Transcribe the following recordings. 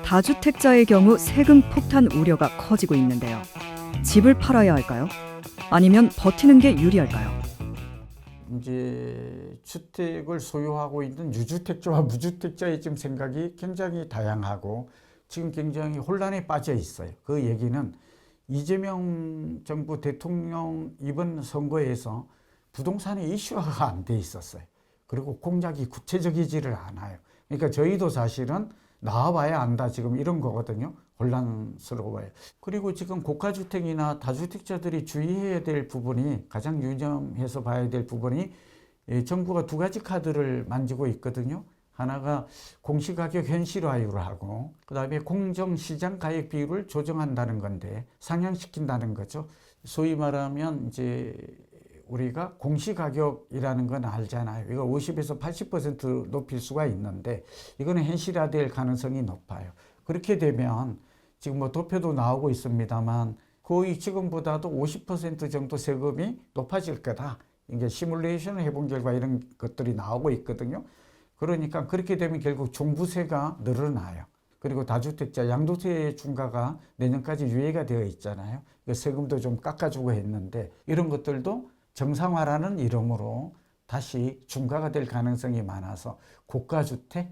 다주택자의 경우 세금 폭탄 우려가 커지고 있는데요. 집을 팔아야 할까요? 아니면 버티는 게 유리할까요? 이제 주택을 소유하고 있는 유주택자와 무주택자의 지금 생각이 굉장히 다양하고 지금 굉장히 혼란에 빠져 있어요. 그 얘기는 이재명 정부 대통령 이번 선거에서 부동산의 이슈화가 안 돼 있었어요. 그리고 공약이 구체적이지를 않아요. 그러니까 저희도 사실은 나와봐야 안다 지금 이런 거거든요. 혼란스러워요. 그리고 지금 고가주택이나 다주택자들이 주의해야 될 부분이 가장 유념해서 봐야 될 부분이 정부가 두 가지 카드를 만지고 있거든요. 하나가 공시가격 현실화율을 하고 그다음에 공정시장 가액 비율을 조정한다는 건데 상향시킨다는 거죠. 소위 말하면 이제 우리가 공시가격이라는 건 알잖아요. 이거 50에서 80% 높일 수가 있는데 이거는 현실화될 가능성이 높아요. 그렇게 되면 지금 뭐 도표도 나오고 있습니다만 거의 지금보다도 50% 정도 세금이 높아질 거다. 이게 시뮬레이션을 해본 결과 이런 것들이 나오고 있거든요. 그러니까 그렇게 되면 결국 종부세가 늘어나요. 그리고 다주택자 양도세 중과가 내년까지 유예가 되어 있잖아요. 세금도 좀 깎아주고 했는데 이런 것들도 정상화라는 이름으로 다시 중과가 될 가능성이 많아서 고가주택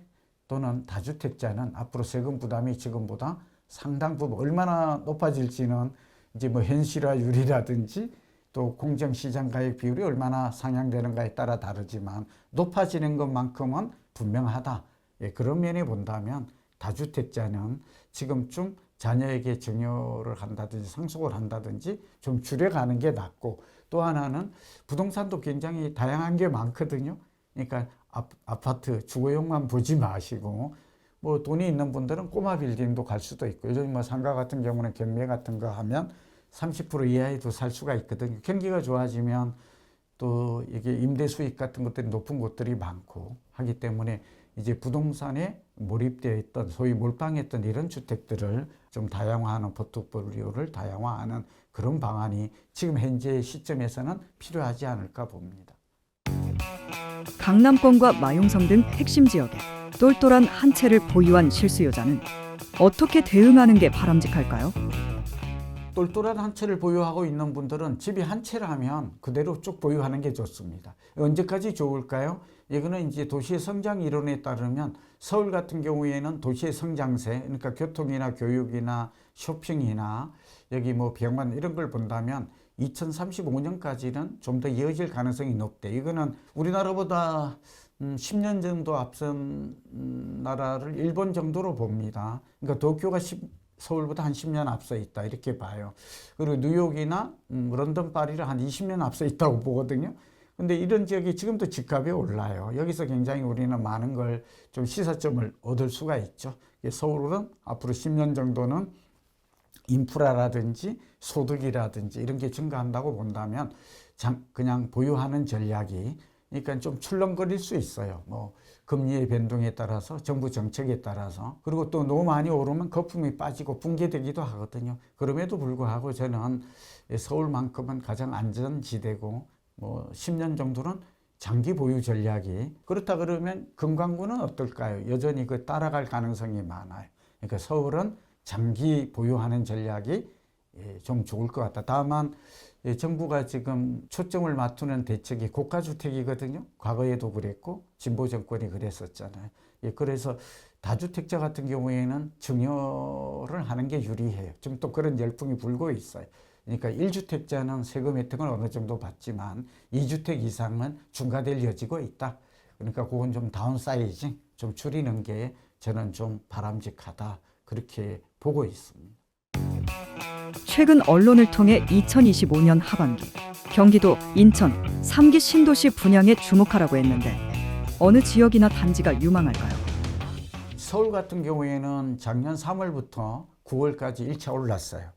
또는 다주택자는 앞으로 세금 부담이 지금보다 상당 부분 얼마나 높아질지는 이제 뭐 현실화율이라든지 또 공정시장 가액 비율이 얼마나 상향되는가에 따라 다르지만 높아지는 것만큼은 분명하다. 예, 그런 면에 본다면 다주택자는 지금쯤 자녀에게 증여를 한다든지 상속을 한다든지 좀 줄여가는 게 낫고 또 하나는 부동산도 굉장히 다양한 게 많거든요. 그러니까 아파트 주거용만 보지 마시고 뭐 돈이 있는 분들은 꼬마 빌딩도 갈 수도 있고 요즘 뭐 상가 같은 경우는 경매 같은 거 하면 30% 이하에도 살 수가 있거든요. 경기가 좋아지면 또 이게 임대 수익 같은 것들이 높은 곳들이 많고 하기 때문에 이제 부동산에 몰입되어 있던 소위 몰빵했던 이런 주택들을 좀 다양화하는 포트폴리오를 다양화하는 그런 방안이 지금 현재 시점에서는 필요하지 않을까 봅니다. 강남권과 마용성 등 핵심 지역에 똘똘한 한 채를 보유한 실수요자는 어떻게 대응하는 게 바람직할까요? 똘똘한 한 채를 보유하고 있는 분들은 집이 한 채라면 그대로 쭉 보유하는 게 좋습니다. 언제까지 좋을까요? 이거는 이제 도시의 성장 이론에 따르면 서울 같은 경우에는 도시의 성장세, 그러니까 교통이나 교육이나 쇼핑이나 여기 뭐 병원 이런 걸 본다면 2035년까지는 좀 더 이어질 가능성이 높대. 이거는 우리나라보다 10년 정도 앞선 나라를 일본 정도로 봅니다. 그러니까 도쿄가 서울보다 한 10년 앞서 있다 이렇게 봐요. 그리고 뉴욕이나 런던, 파리를 한 20년 앞서 있다고 보거든요. 근데 이런 지역이 지금도 집값이 올라요. 여기서 굉장히 우리는 많은 걸 좀 시사점을 얻을 수가 있죠. 서울은 앞으로 10년 정도는 인프라라든지 소득이라든지 이런 게 증가한다고 본다면 그냥 보유하는 전략이 그러니까 좀 출렁거릴 수 있어요. 뭐 금리의 변동에 따라서 정부 정책에 따라서 그리고 또 너무 많이 오르면 거품이 빠지고 붕괴되기도 하거든요. 그럼에도 불구하고 저는 서울만큼은 가장 안전지대고 뭐 10년 정도는 장기 보유 전략이 그렇다 그러면 금강구는 어떨까요? 여전히 그 따라갈 가능성이 많아요. 그러니까 서울은 장기 보유하는 전략이 좀 좋을 것 같다. 다만 정부가 지금 초점을 맞추는 대책이 고가주택이거든요. 과거에도 그랬고 진보 정권이 그랬었잖아요. 그래서 다주택자 같은 경우에는 증여를 하는 게 유리해요. 지금 또 그런 열풍이 불고 있어요. 그러니까 1주택자는 세금 혜택을 어느 정도 받지만 2주택 이상은 중과될 여지가 있다. 그러니까 그건 좀 다운사이징, 좀 줄이는 게 저는 좀 바람직하다. 그렇게 보고 있습니다. 최근 언론을 통해 2025년 하반기 경기도, 인천, 3기 신도시 분양에 주목하라고 했는데 어느 지역이나 단지가 유망할까요? 서울 같은 경우에는 작년 3월부터 9월까지 1차 올랐어요.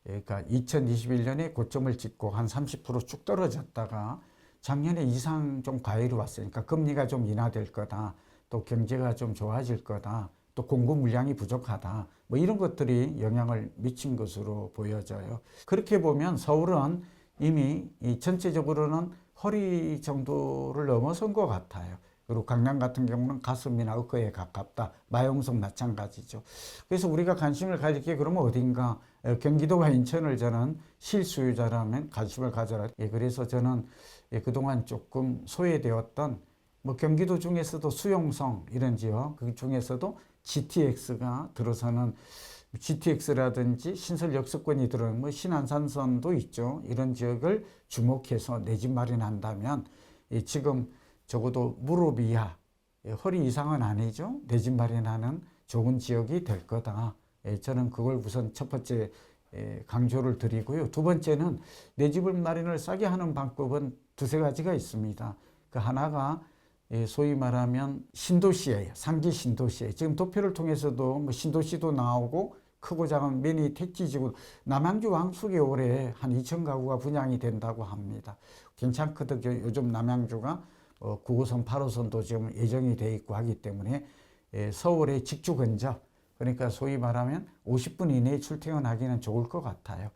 그러니까 2021년에 고점을 찍고 한 30% 쭉 떨어졌다가 작년에 이상 좀 과열이 왔으니까 금리가 좀 인하될 거다. 또 경제가 좀 좋아질 거다. 또 공급 물량이 부족하다. 뭐 이런 것들이 영향을 미친 것으로 보여져요. 그렇게 보면 서울은 이미 전체적으로는 허리 정도를 넘어선 것 같아요. 그리고 강남 같은 경우는 가슴이나 어깨에 가깝다. 마용석 마찬가지죠. 그래서 우리가 관심을 가질 게 그러면 어딘가 경기도와 인천을 저는 실수요자라면 관심을 가져라. 그래서 저는 그동안 조금 소외되었던 뭐 경기도 중에서도 수용성 이런 지역 그 중에서도 GTX가 들어서는 GTX라든지 신설 역세권이 들어오는 뭐 신안산선도 있죠. 이런 지역을 주목해서 내 집 마련한다면 지금 적어도 무릎 이하, 허리 이상은 아니죠. 내 집 마련하는 좋은 지역이 될 거다. 저는 그걸 우선 첫 번째 강조를 드리고요. 두 번째는 내 집을 마련을 싸게 하는 방법은 두세 가지가 있습니다. 그 하나가 소위 말하면 신도시예요. 상기 신도시예요. 지금 도표를 통해서도 뭐 신도시도 나오고 크고 작은 미니 택지지구 남양주 왕숙에 올해 한 2,000가구가 분양이 된다고 합니다. 괜찮거든요. 요즘 남양주가 9호선, 8호선도 지금 예정이 돼 있고 하기 때문에 서울의 직주 근접 그러니까 소위 말하면 50분 이내에 출퇴근하기는 좋을 것 같아요.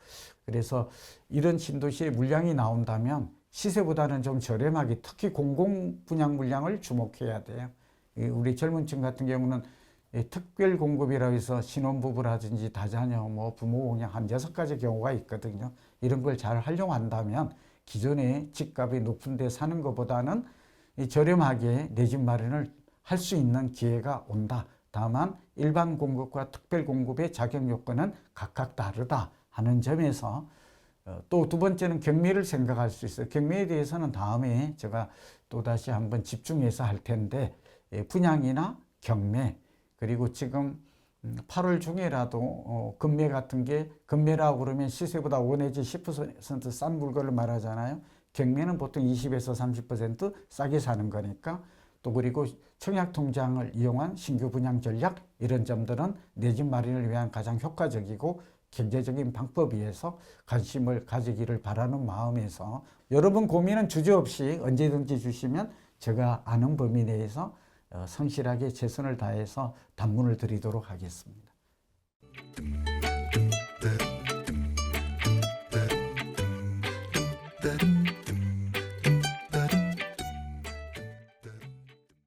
그래서 이런 신도시에 물량이 나온다면 시세보다는 좀 저렴하게 특히 공공 분양 물량을 주목해야 돼요. 우리 젊은 층 같은 경우는 특별 공급이라고 해서 신혼부부라든지 다자녀, 뭐 부모 그냥 한 6가지 경우가 있거든요. 이런 걸 잘 활용한다면 기존의 집값이 높은 데 사는 것보다는 저렴하게 내 집 마련을 할 수 있는 기회가 온다. 다만 일반 공급과 특별 공급의 자격 요건은 각각 다르다 하는 점에서 또 두 번째는 경매를 생각할 수 있어요. 경매에 대해서는 다음에 제가 또다시 한번 집중해서 할 텐데 분양이나 경매 그리고 지금 8월 중에라도 금매 같은 게 금매라고 그러면 시세보다 5 내지 10% 싼 물건을 말하잖아요. 경매는 보통 20에서 30% 싸게 사는 거니까 또 그리고 청약통장을 이용한 신규 분양 전략 이런 점들은 내 집 마련을 위한 가장 효과적이고 경제적인 방법이어서 관심을 가지기를 바라는 마음에서 여러분 고민은 주저없이 언제든지 주시면 제가 아는 범위 내에서 성실하게 최선을 다해서 답문을 드리도록 하겠습니다. that